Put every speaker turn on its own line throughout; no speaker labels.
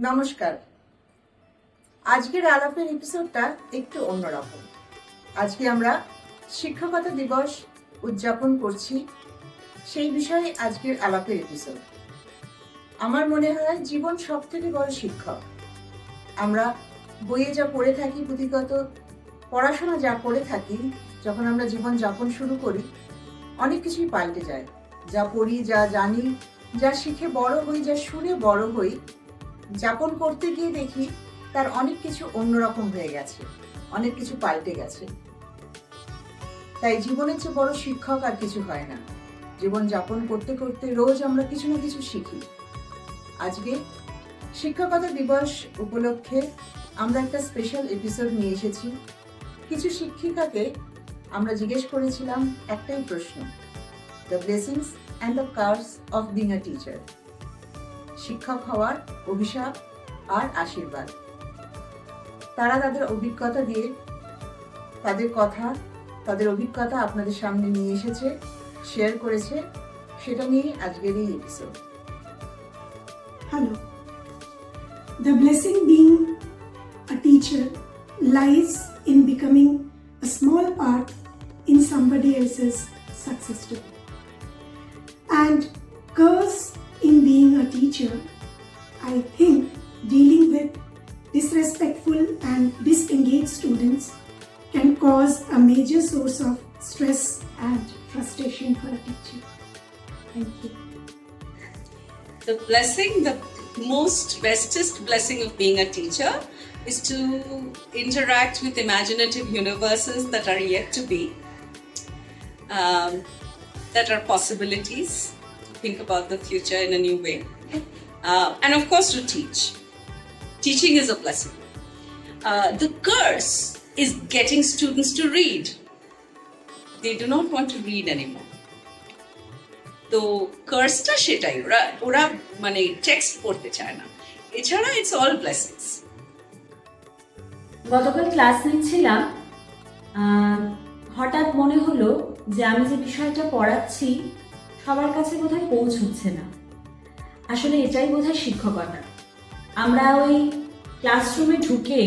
নমস্কার। আজকের আলাপের এপিসোডটা একটু অন্যরকম। আজকে আমরা শিক্ষকতা দিবস উদযাপন করছি, সেই বিষয়ে আজকের আলাপের এপিসোড। আমার মনে হয় জীবন সব থেকে বড় শিক্ষক। আমরা বইয়ে যা পড়ে থাকি, পুঁথিগত পড়াশোনা যা করে থাকি, যখন আমরা জীবন যাপন শুরু করি অনেক কিছুই পাল্টে যায়। যা পড়ি, যা জানি, যা শিখে বড় হই, যা শুনে বড় হই, যাপন করতে গিয়ে দেখি তার অনেক কিছু অন্যরকম হয়ে গেছে, অনেক কিছু পাল্টে গেছে। তাই জীবনের চেয়ে বড় শিক্ষক আর কিছু হয় না। জীবন যাপন করতে করতে রোজ আমরা কিছু না কিছু শিখি। আজকে শিক্ষকতা দিবস উপলক্ষে আমরা একটা স্পেশাল এপিসোড নিয়ে এসেছি। কিছু শিক্ষিকাকে আমরা জিজ্ঞেস করেছিলাম একটাই প্রশ্ন, the blessings and the curse of being a teacher. শিক্ষক হওয়ার অভিশাপ আর আশীর্বাদ। তারা তাদের অভিজ্ঞতা দিয়ে তাদের অভিজ্ঞতা আপনাদের সামনে নিয়ে এসেছে, শেয়ার করেছে। সেটা নিয়ে আজকের এই episode.
Hello. The blessing being a teacher lies in becoming a small part in somebody else's success story. And curse in being a teacher, I think dealing with disrespectful and disengaged students can cause a major source of stress and frustration for a teacher. Thank you.
The blessing, the bestest blessing of being a teacher is to interact with imaginative universes that are yet to be, that are possibilities, to think about the future in a new way, and of course to teach. Teaching is a blessing. The curse is getting students to read. They do not want to read anymore. তো কার্সটা সেটাই, ওরা মানে text পড়তে চায় না। এছাড়া it's all blessings.
গতকাল class নিচ্ছিলাম, হঠাৎ মনে হলো যে আমি যে বিষয়টা পড়াচ্ছি সবার কাছে বোধহয় পৌঁছচ্ছে না। আসলে এটাই বোধহয় শিক্ষকতা। আমরা ওই ক্লাসরুমে ঢুকে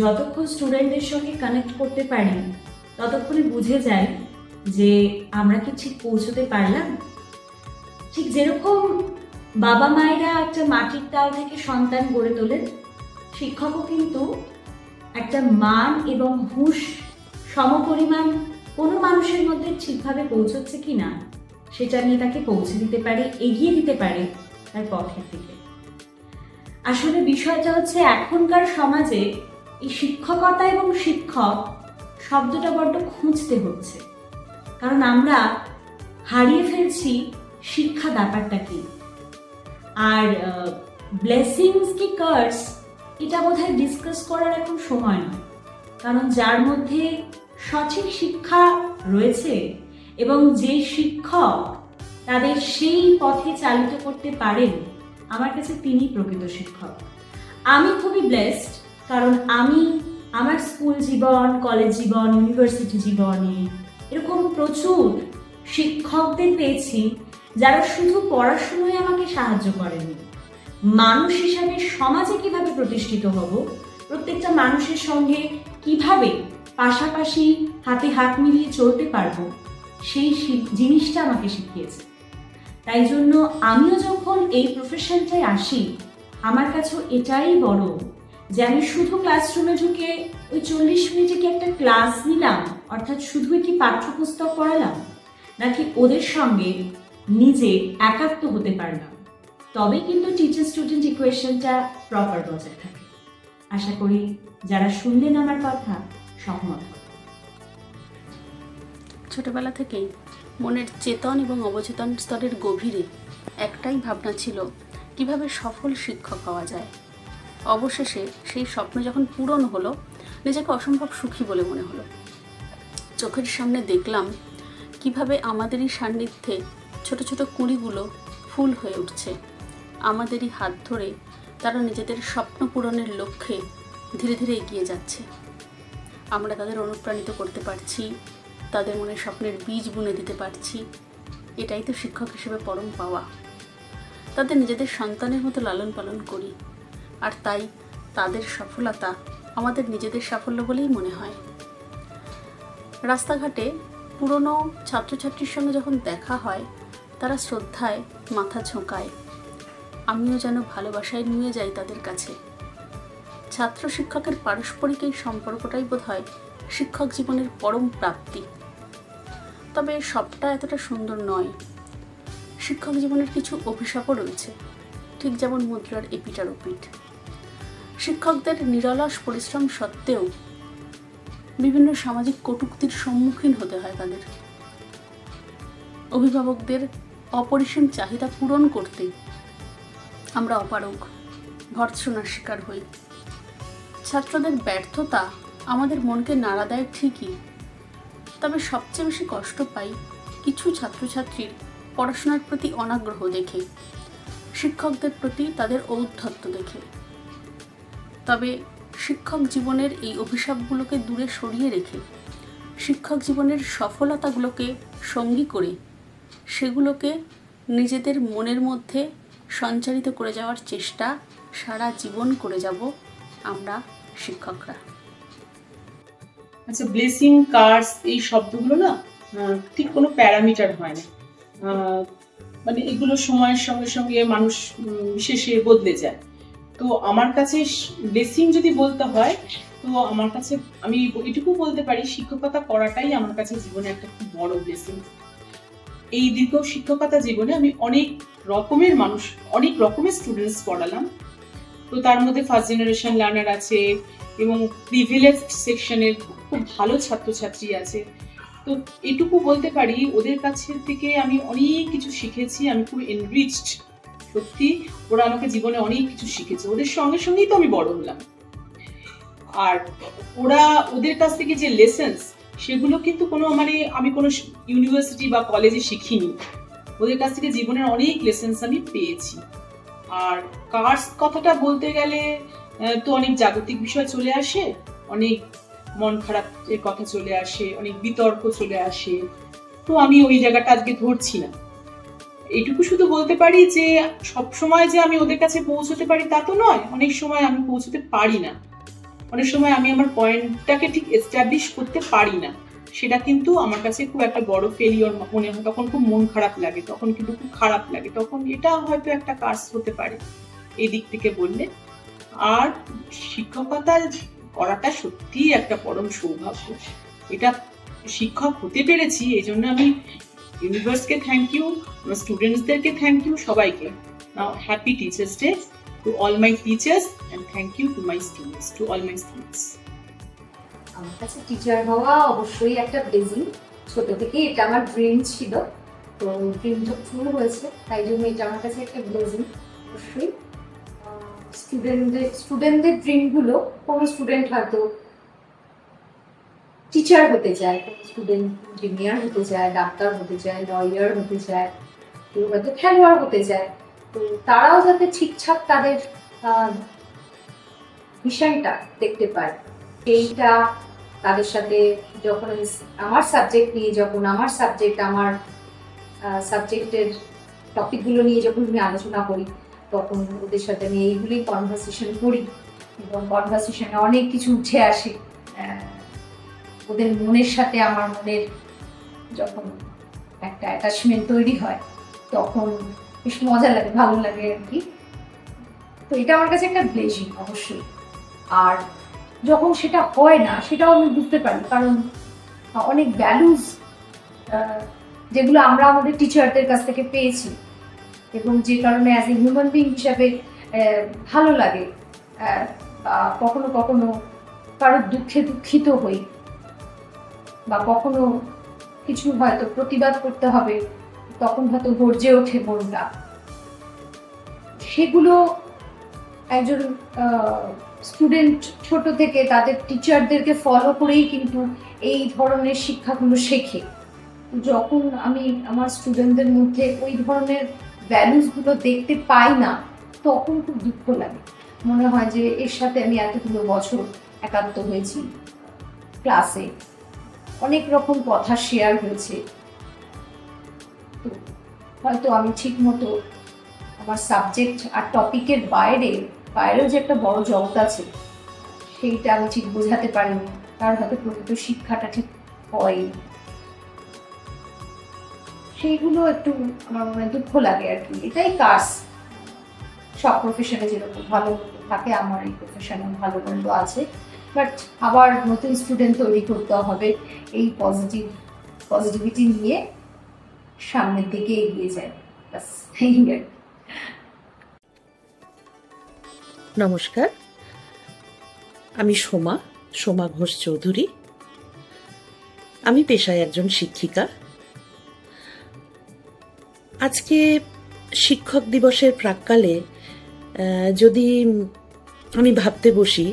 যতক্ষণ স্টুডেন্টদের সঙ্গে কানেক্ট করতে পারি ততক্ষণে বুঝে যাই যে আমরা কি ঠিক পৌঁছতে পারলাম। ঠিক যেরকম বাবা মায়েরা একটা মাটির তাল থেকে সন্তান গড়ে তোলেন, শিক্ষকও কিন্তু একটা মান এবং হুঁশ সমপরিমাণ কোনো মানুষের মধ্যে ঠিকভাবে পৌঁছচ্ছে কিনা সেটা নিয়ে তাকে পৌঁছে দিতে পারে, এগিয়ে দিতে পারে তার পথের দিকে। আসলে বিষয়টা হচ্ছে এখনকার সমাজে এই শিক্ষকতা এবং শিক্ষক শব্দটা বড্ড খুঁজতে হচ্ছে, কারণ আমরা হারিয়ে ফেলছি শিক্ষা ব্যাপারটা কি। আর ব্লেসিংস কি কার্স এটা বোধহয় ডিসকাস করার এখন সময় নয়, কারণ যার মধ্যে সঠিক শিক্ষা রয়েছে এবং যে শিক্ষক তাদের সেই পথে চালিত করতে পারেন, আমার কাছে তিনি প্রকৃত শিক্ষক। আমি খুবই ব্লেসড, কারণ আমি আমার স্কুল জীবন, কলেজ জীবন, ইউনিভার্সিটি জীবনে এরকম প্রচুর শিক্ষকদের পেয়েছি যারা শুধু পড়াশোনায় আমাকে সাহায্য করেনি, মানুষ হিসাবে সমাজে কিভাবে প্রতিষ্ঠিত হব, প্রত্যেকটা মানুষের সঙ্গে কিভাবে পাশাপাশি হাতে হাত মিলিয়ে চলতে পারবো, সেই জিনিসটা আমাকে শিখিয়েছে। তাই জন্য আমিও যখন এই প্রফেশনটায় আসি, আমার কাছেও এটাই বড় যে আমি শুধু ক্লাসরুমে ঢুকে ওই 40 মিনিটে কি একটা ক্লাস নিলাম, অর্থাৎ শুধুই কি পাঠ্যপুস্তক পড়ালাম, নাকি ওদের সঙ্গে নিজে একাত্ম হতে পারলাম, তবে কিন্তু টিচার স্টুডেন্ট ইকুয়েশনটা প্রপার বজায় থাকে। আশা করি যারা শুনলেন আমার কথা সহমত হবে।
ছোটবেলা থেকেই মনের চেতন এবং অবচেতন স্তরের গভীরে একটাই ভাবনা ছিল কিভাবে সফল শিক্ষক হওয়া যায়। অবশেষে সেই স্বপ্ন যখন পূরণ হলো, নিজেকে অসম্ভব সুখী বলে মনে হলো। চোখের সামনে দেখলাম কিভাবে আমাদেরই সান্নিধ্যে ছোট ছোট কুঁড়িগুলো ফুল হয়ে উঠছে। আমাদেরই হাত ধরে তারা নিজেদের স্বপ্ন পূরণের লক্ষ্যে ধীরে ধীরে এগিয়ে যাচ্ছে। আমরা তাদের অনুপ্রাণিত করতে পারছি, তাদের মনে স্বপ্নের বীজ বুনে দিতে পারছি। এটাই তো শিক্ষক হিসেবে পরম পাওয়া। তাদের নিজেদের সন্তানের মতো লালন পালন করি, আর তাই তাদের সফলতা আমাদের নিজেদের সাফল্য বলেই মনে হয়। রাস্তাঘাটে পুরনো ছাত্রছাত্রীর সঙ্গে যখন দেখা হয়, তারা শ্রদ্ধায় মাথা ঝোঁকায়। আমিও যেন ভালোবাসায় নিয়ে যাই তাদের কাছে। ছাত্র শিক্ষকের পারস্পরিক এই সম্পর্কটাই বোধহয় শিক্ষক জীবনের পরম প্রাপ্তি। তবে সবটা এতটা সুন্দর নয়। শিক্ষক জীবনের কিছু অভিশাপও রয়েছে, ঠিক যেমন মুদ্রার এপিটার ওপিট। শিক্ষকদের নিরলস পরিশ্রম সত্ত্বেও বিভিন্ন সামাজিক কটূক্তির সম্মুখীন হতে হয় তাদের। অভিভাবকদের অপরিসীম চাহিদা পূরণ করতে আমরা অপারগ, ভর্ৎসনার শিকার হই। ছাত্রদের ব্যর্থতা আমাদের মনকে নাড়া দেয় ঠিকই, তবে সবচেয়ে বেশি কষ্ট পাই কিছু ছাত্রছাত্রীর পড়াশোনার প্রতি অনাগ্রহ দেখে, শিক্ষকদের প্রতি তাদের ঔদ্ধত্য দেখে। তবে শিক্ষক জীবনের এই অভিশাপগুলোকে দূরে সরিয়ে রেখে, শিক্ষক জীবনের সফলতাগুলোকে সঙ্গী করে সেগুলোকে নিজেদের মনের মধ্যে সঞ্চারিত করে যাওয়ার চেষ্টা সারা জীবন করে যাব আমরা শিক্ষকরা।
আচ্ছা, ব্লেসিং, কার্স এই শব্দগুলো না ঠিক কোনো প্যারামিটার হয় না, মানে এগুলো সময়ের সঙ্গে সঙ্গে মানুষ বিশেষে বদলে যায়। তো আমার কাছে ব্লেসিং যদি বলতে হয়, তো আমার কাছে আমি এটুকু বলতে পারি, শিক্ষকতা করাটাই আমার কাছে জীবনে একটা খুব বড় ব্লেসিং। এই দীর্ঘ শিক্ষকতা জীবনে আমি অনেক রকমের মানুষ, অনেক রকমের স্টুডেন্টস পড়ালাম। তো তার মধ্যে ফার্স্ট জেনারেশন লার্নার আছে এবং প্রিভিলেজ সেকশনের খুব ভালো ছাত্রছাত্রী আছে। তো এটুকু বলতে পারি, ওদের কাছে থেকে আমি অনেক কিছু শিখেছি। আমি খুব এনরিচড, সত্যি ওরা আমাকে জীবনে অনেক কিছু শিখেছে। ওদের সঙ্গে সঙ্গেই তো আমি বড় হলাম। আর ওদের কাছ থেকে যে লেসেন্স, সেগুলো কিন্তু আমি কোনো ইউনিভার্সিটি বা কলেজে শিখিনি। ওদের কাছ থেকে জীবনের অনেক লেসেন্স আমি পেয়েছি। আর কার্স কথাটা বলতে গেলে তো অনেক জাগতিক বিষয় চলে আসে, অনেক মন খারাপের কথা চলে আসে, অনেক বিতর্ক চলে আসে। তো আমি ওই জায়গাটা আজকে ধরছি না। এইটুকু শুধু বলতে পারি যে সব সময় যে আমি ওদের কাছে পৌঁছতে পারি তা তো নয়, অনেক সময় আমি পৌঁছতে পারি না। অনেক সময় আমি আমার পয়েন্টটাকে ঠিক এস্টাবলিশ করতে পারি না। সেটা কিন্তু আমার কাছে খুব একটা বড় ফেলিওর মনে হয়। তখন খুব মন খারাপ লাগে, তখন কিন্তু খুব খারাপ লাগে। তখন এটা হয়তো একটা কার্স হতে পারে এই দিক থেকে বললে। আর শিক্ষকতা করাটা সত্যিই একটা পরম সৌভাগ্য। এটা শিক্ষক হতে পেরেছি, এই জন্য আমি ইউনিভার্সকে থ্যাংক ইউ, স্টুডেন্টসদেরকে থ্যাংক ইউ, সবাইকে। Now happy teachers' day to all my teachers and thank you to my students, to all my students.
আমার কাছে টিচার হওয়া অবশ্যই একটা ব্লেসিং। ছোট থেকেই এটা আমার ড্রিম ছিল, তো ড্রিমটা পুরো হয়েছে, তাই জন্য এটা আমার কাছে একটা ব্লেসিং। অবশ্যই স্টুডেন্টদের ড্রিমগুলো, কোনো স্টুডেন্ট হয়তো টিচার হতে চায়, কোনো স্টুডেন্ট ইঞ্জিনিয়ার হতে চায়, ডাক্তার হতে চায়, লয়ার হতে চায়, কেউ হয়তো খেলোয়াড় হতে চায়। তো তারাও যাতে ঠিকঠাক তাদের বিষয়টা দেখতে পায়, সেইটা তাদের সাথে যখন আমার সাবজেক্ট নিয়ে, যখন আমার সাবজেক্টের টপিকগুলো নিয়ে যখন আমি আলোচনা করি, তখন ওদের সাথে আমি এইগুলি কনভারসেশন করি এবং কনভারসেশনে অনেক কিছু উঠে আসে। ওদের মনের সাথে আমার মনের যখন একটা অ্যাটাচমেন্ট তৈরি হয়, তখন বেশ মজা লাগে, ভালো লাগে আর কি। তো এটা আমার কাছে একটা ব্লেসিং অবশ্যই। আর যখন সেটা হয় না, সেটাও আমি বুঝতে পারি, কারণ অনেক ভ্যালুজ যেগুলো আমরা আমাদের টিচারদের কাছ থেকে পেয়েছি এবং যে কারণে অ্যাজ এ হিউম্যান বিং হিসাবে ভালো লাগে, কখনো কখনো কারোর দুঃখে দুঃখিত হই, বা কখনো কিছু হয়তো প্রতিবাদ করতে হবে, তখন হয়তো গর্জে ওঠে মনটা। সেগুলো একজন স্টুডেন্ট ছোট থেকে তাদের টিচারদেরকে ফলো করেই কিন্তু এই ধরনের শিক্ষাগুলো শেখে। যখন আমি আমার স্টুডেন্টদের মধ্যে ওই ধরনের ভ্যালুসগুলো দেখতে পাই না, তখন খুব দুঃখ লাগে। মনে হয় যে এর সাথে আমি এতগুলো বছর একাত্ম হয়েছি, ক্লাসে অনেক রকম কথা শেয়ার হয়েছে, হয়তো আমি ঠিক মতো আমার সাবজেক্ট আর টপিকের বাইরে বাইরেও যে একটা বড় জগৎ আছে সেইটা আমি ঠিক বোঝাতে পারিনি, তার হাতে প্রকৃত শিক্ষাটা ঠিক হয়নি। সেইগুলো একটু আমার মনে দুঃখ লাগে আর কি। এটাই কাজ, সব প্রফেশনে যেরকম ভালো থাকে, আমার এই প্রফেশনে ভালো মন্দ আছে, বাট আবার নতুন স্টুডেন্ট তৈরি করতে হবে এই পজিটিভিটি নিয়ে সামনের দিকে এগিয়ে যায়। ব্যাস এই আর কি।
নমস্কার, আমি সোমা ঘোষ চৌধুরী। আমি পেশায় একজন শিক্ষিকা। আজকে শিক্ষক দিবসের প্রাক্কালে যদি আমি ভাবতে বসি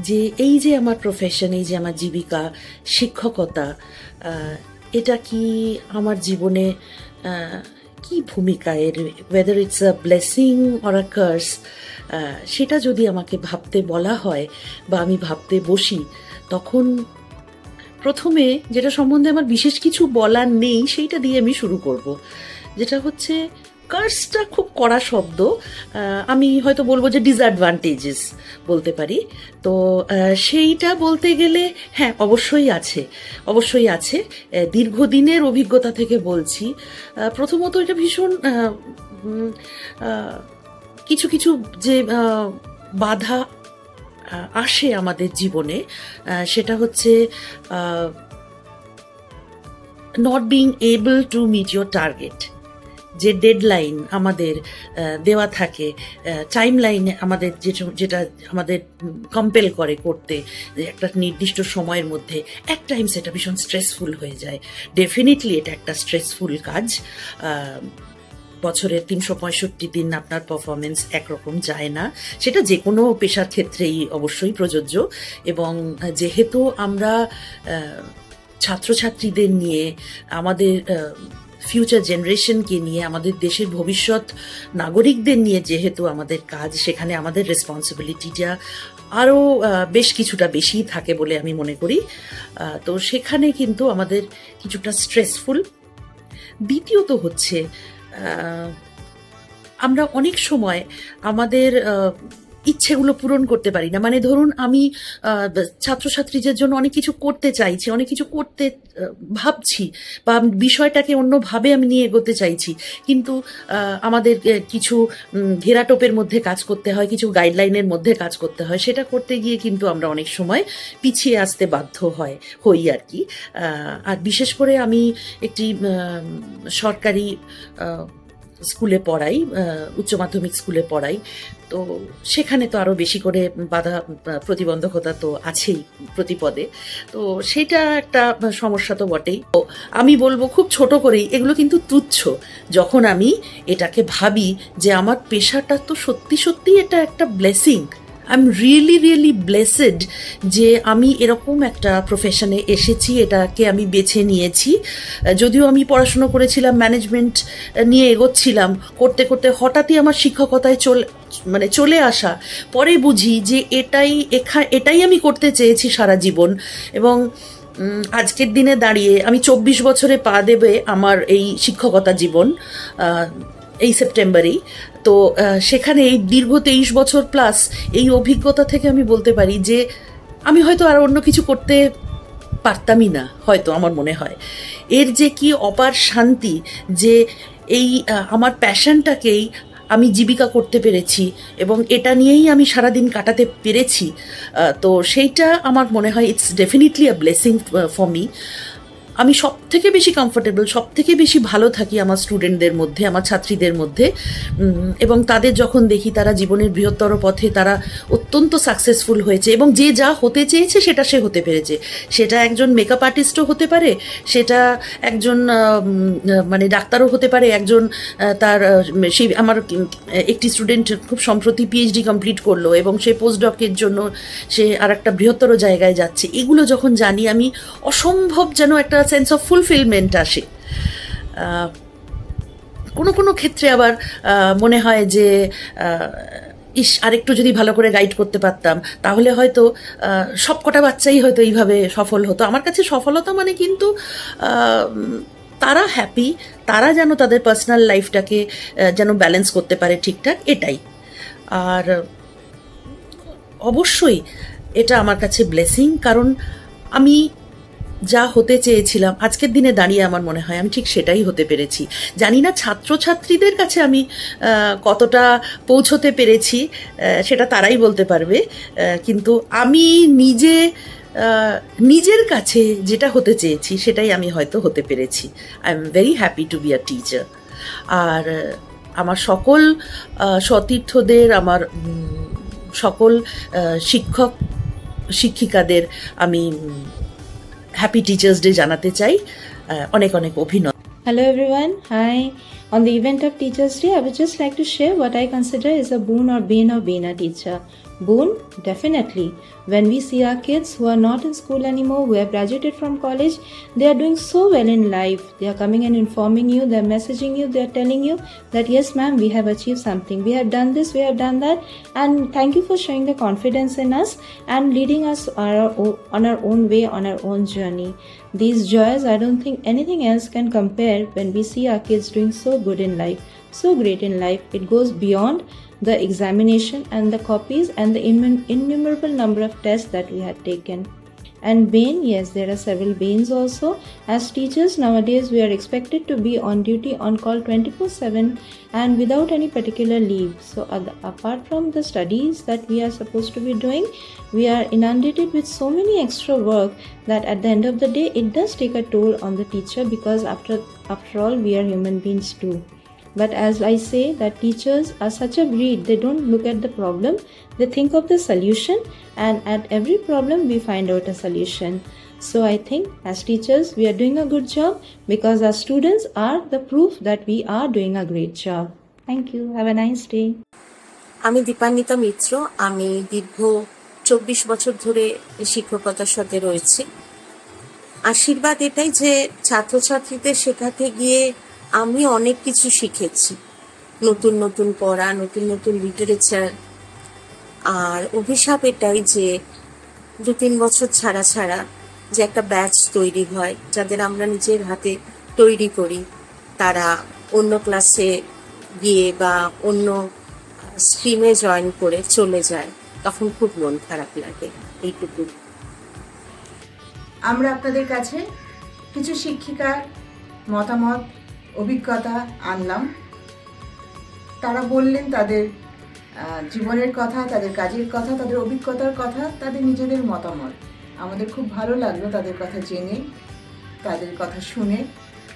যে এই যে আমার প্রফেশন, এই যে আমার জীবিকা শিক্ষকতা, এটা কি আমার জীবনে কি ভূমিকা এর, whether it's a blessing or a curse, সেটা যদি আমাকে ভাবতে বলা হয় বা আমি ভাবতে বসি, তখন প্রথমে যেটা সম্বন্ধে আমার বিশেষ কিছু বলার নেই সেইটা দিয়ে আমি শুরু করব, যেটা হচ্ছে কার্সটা খুব কড়া শব্দ, আমি হয়তো বলবো যে ডিসঅ্যাডভান্টেজেস বলতে পারি। তো সেইটা বলতে গেলে হ্যাঁ অবশ্যই আছে। দীর্ঘদিনের অভিজ্ঞতা থেকে বলছি। প্রথমত এটা ভীষণ কিছু কিছু যে বাধা আসে আমাদের জীবনে, সেটা হচ্ছে not being able to meet your target. যে ডেডলাইন আমাদের দেওয়া থাকে, টাইম লাইনে আমাদের যেটা আমাদের কম্পেল করে করতে, একটা নির্দিষ্ট সময়ের মধ্যে এক টাইম সেটা ভীষণ স্ট্রেসফুল হয়ে যায়। ডেফিনেটলি এটা একটা স্ট্রেসফুল কাজ। বছরের 365 দিন আপনার পারফরমেন্স একরকম যায় না, সেটা যে কোনো পেশার ক্ষেত্রেই অবশ্যই প্রযোজ্য। এবং যেহেতু আমরা ছাত্রছাত্রীদের নিয়ে, আমাদের ফিউচার জেনারেশনকে নিয়ে, আমাদের দেশের ভবিষ্যৎ নাগরিকদের নিয়ে যেহেতু আমাদের কাজ, সেখানে আমাদের রেসপন্সিবিলিটিটা আরও বেশ কিছুটা বেশিই থাকে বলে আমি মনে করি। তো সেখানে কিন্তু আমাদের কিছুটা স্ট্রেসফুল। দ্বিতীয়ত হচ্ছে আমরা অনেক সময় আমাদের ইচ্ছেগুলো পূরণ করতে পারি না। মানে ধরুন আমি ছাত্রছাত্রীদের জন্য অনেক কিছু করতে চাইছি, অনেক কিছু করতে ভাবছি, বা বিষয়টাকে অন্যভাবে আমি নিয়ে এগোতে চাইছি, কিন্তু আমাদের কিছু ঘেরাটোপের মধ্যে কাজ করতে হয়, কিছু গাইডলাইনের মধ্যে কাজ করতে হয়। সেটা করতে গিয়ে কিন্তু আমরা অনেক সময় পিছিয়ে আসতে বাধ্য হই আর কি। আর বিশেষ করে আমি একটি সরকারি স্কুলে পড়াই, উচ্চ মাধ্যমিক স্কুলে পড়াই। তো সেখানে তো আরও বেশি করে বাধা প্রতিবন্ধকতা তো আছেই প্রতিপদে। তো সেটা একটা সমস্যা তো বটেই। তো আমি বলবো খুব ছোট করেই, এগুলো কিন্তু তুচ্ছ যখন আমি এটাকে ভাবি যে আমার পেশাটা তো সত্যি এটা একটা blessing. I am really blessed যে আমি এরকম একটা প্রফেশনে এসেছি, এটাকে আমি বেছে নিয়েছি। যদিও আমি পড়াশুনো করেছিলাম, ম্যানেজমেন্ট নিয়ে এগোচ্ছিলাম, করতে করতে হঠাৎই আমার শিক্ষকতায় চলে আসা, পরে বুঝি যে এটাই আমি করতে চেয়েছি সারা জীবন। এবং আজকের দিনে দাঁড়িয়ে আমি 24 বছরে পা দেবে আমার এই শিক্ষকতা জীবন এই সেপ্টেম্বরেই। তো সেখানে এই দীর্ঘ 23 বছর প্লাস এই অভিজ্ঞতা থেকে আমি বলতে পারি যে আমি হয়তো আর অন্য কিছু করতে পারতামই না, হয়তো আমার মনে হয়। এর যে কি অপার শান্তি যে এই আমার প্যাশনটাকেই আমি জীবিকা করতে পেরেছি এবং এটা নিয়েই আমি সারাদিন কাটাতে পেরেছি। তো সেইটা আমার মনে হয় it's definitely a blessing for me. আমি সব থেকে বেশি কমফোর্টেবল, সব থেকে বেশি ভালো থাকি আমার স্টুডেন্টদের মধ্যে, আমার ছাত্রীদের মধ্যে। এবং তাদের যখন দেখি তারা জীবনের বৃহত্তর পথে তারা অত্যন্ত সাকসেসফুল হয়েছে এবং যে যা হতে চেয়েছে সেটা সে হতে পেরেছে। সেটা একজন মেকআপ আর্টিস্টও হতে পারে, সেটা একজন মানে ডাক্তারও হতে পারে, একজন তার সেই আমার একটি স্টুডেন্ট খুব সম্প্রতি PhD কমপ্লিট করলো এবং সে পোস্টডকের জন্য সে আর একটা বৃহত্তর জায়গায় যাচ্ছে। এগুলো যখন জানি আমি অসম্ভব যেন একটা সেন্স অফ ফুলফিলমেন্ট আসে। কোনো ক্ষেত্রে আবার মনে হয় যে আরেকটু যদি ভালো করে গাইড করতে পারতাম তাহলে হয়তো সবকটা বাচ্চাই হয়তো এইভাবে সফল হতো। আমার কাছে সফলতা মানে কিন্তু তারা হ্যাপি, তারা যেন তাদের পার্সোনাল লাইফটাকে যেন ব্যালেন্স করতে পারে ঠিকঠাক, এটাই। আর অবশ্যই এটা আমার কাছে ব্লেসিং, কারণ আমি যা হতে চেয়েছিলাম আজকের দিনে দাঁড়িয়ে আমার মনে হয় আমি ঠিক সেটাই হতে পেরেছি। জানি না ছাত্রছাত্রীদের কাছে আমি কতটা পৌঁছতে পেরেছি, সেটা তারাই বলতে পারবে, কিন্তু আমি নিজের কাছে যেটা হতে চেয়েছি সেটাই আমি হয়তো হতে পেরেছি। I am very happy to be a teacher. আর আমার সকল সতীর্থদের, আমার সকল শিক্ষক শিক্ষিকাদের আমি হ্যাপি টিচার্স ডে জানাতে চাই। অনেক অনেক অভিনন্দন।
Hello everyone, hi. On the event of Teachers Day, I would just like to share what I consider is a boon or bane of being a teacher. Boon, definitely. When we see our kids who are not in school anymore, who have graduated from college, they are doing so well in life. They are coming and informing you, they are messaging you, they are telling you that yes ma'am, we have achieved something, we have done this, we have done that, and thank you for showing the confidence in us and leading us on our own way, on our own journey. These joys, I don't think anything else can compare when we see our kids doing so good in life, so great in life. It goes beyond the examination and the copies and the innumerable number of tests that we had taken. And bane, yes, there are several banes also. As teachers nowadays, we are expected to be on duty, on call 24/7 and without any particular leave. So apart from the studies that we are supposed to be doing, we are inundated with so many extra work that at the end of the day, it does take a toll on the teacher, because after all, we are human beings too. But as I say, that teachers are such a breed, they don't look at the problem, they think of the solution, and at every problem we find out a solution. So I think as teachers we are doing a good job, because our students are the proof that we are doing a great job. Thank you. Have a nice day.
আমি দীপান্বিতা মিত্র। আমি দীর্ঘ 24 বছর ধরে শিক্ষকতার সাথে রয়েছি। আশীর্বাদ এটাই যে ছাত্রছাত্রীদের শেখাতে গিয়ে আমি অনেক কিছু শিখেছি, নতুন নতুন পড়া, নতুন নতুন লিটারেচার। আর অভিশাপ এটাই যে 2-3 বছর ছাড়া ছাড়া যে একটা ব্যাচ তৈরি হয়, যাদের আমরা নিজের হাতে তৈরি করি, তারা অন্য ক্লাসে গিয়ে বা অন্য স্ট্রিমে জয়েন করে চলে যায়, তখন খুব মন খারাপ লাগে। এইটুকু।
আমরা আপনাদের কাছে কিছু শিক্ষিকার মতামত, অভিজ্ঞতা আনলাম। তারা বললেন তাদের জীবনের কথা, তাদের কাজের কথা, তাদের অভিজ্ঞতার কথা, তাদের নিজেদের মতামত। আমাদের খুব ভালো লাগলো তাদের কথা জেনে, তাদের কথা শুনে।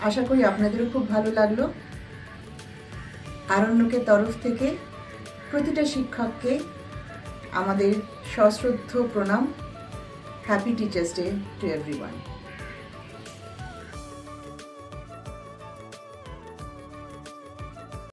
আশা করি আপনাদেরও খুব ভালো লাগলো। আরণ্যকের তরফ থেকে প্রতিটা শিক্ষককে আমাদের সশ্রদ্ধ প্রণাম। Happy teachers' day to everyone.